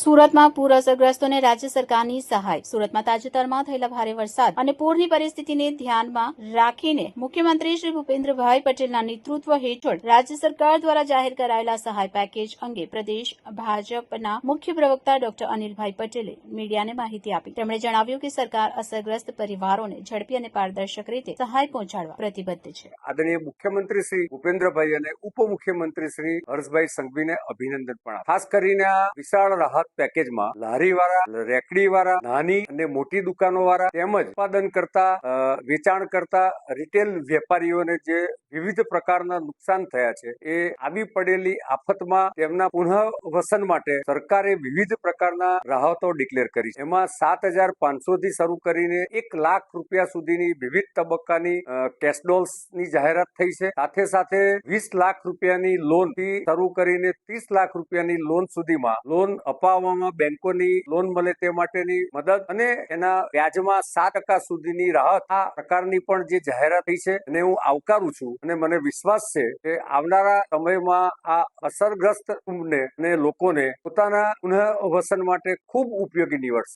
સુરતમાં પૂર અસરગ્રસ્તોને રાજ્ય સરકારની સહાય. સુરતમાં તાજેતરમાં થયેલા ભારે વરસાદ અને પૂરની પરિસ્થિતિને ધ્યાનમાં રાખીને મુખ્યમંત્રી શ્રી ભૂપેન્દ્રભાઈ પટેલના નેતૃત્વ હેઠળ રાજ્ય સરકાર દ્વારા જાહેર કરાયેલા સહાય પેકેજ અંગે પ્રદેશ ભાજપના મુખ્ય પ્રવક્તા ડોક્ટર અનિલભાઈ પટેલે મીડિયાને માહિતી આપી. તેમણે જણાવ્યું કે સરકાર અસરગ્રસ્ત પરિવારોને ઝડપી અને પારદર્શક રીતે સહાય પહોંચાડવા પ્રતિબદ્ધ છે. આદરણીય મુખ્યમંત્રી શ્રી ભૂપેન્દ્રભાઈ અને ઉપમુખ્યમંત્રી શ્રી હર્ષભાઈ સંઘવીને અભિનંદન પણ. ખાસ કરીને આ વિશાળ રાહત પેકેજમાં લારીવાળા, રેકડીવાળા, નાની અને મોટી દુકાનોવાળા તેમજ ઉત્પાદન કરતા, વેચાણ કરતા રિટેલ વેપારીઓને જે વિવિધ પ્રકારના નુકસાન થયા છે એ આવી પડેલી આફતમાં તેમના પુનઃવસન માટે સરકારે વિવિધ પ્રકારના રાહતો ડિક્લેર કરી છે. એમાં 7,500 થી શરૂ કરીને 1 લાખ રૂપિયા સુધીની વિવિધ તબક્કાની કેશડોલ્સની જાહેરાત થઈ છે. સાથે સાથે 20 લાખ રૂપિયાની લોન થી શરૂ કરીને 30 લાખ રૂપિયાની લોન સુધીમાં લોન અપાવવામાં બેંકોની લોન મળે તે માટેની મદદ અને એના વ્યાજમાં 7% સુધીની રાહત, આ પ્રકારની પણ જે જાહેરાત થઈ છે અને હું આવકારું છું અને મને વિશ્વાસ છે કે આવનારા સમયમાં આ અસરગ્રસ્ત કુટુંબને અને લોકોને પોતાના પુનઃવસન માટે ખૂબ ઉપયોગી નીવડશે.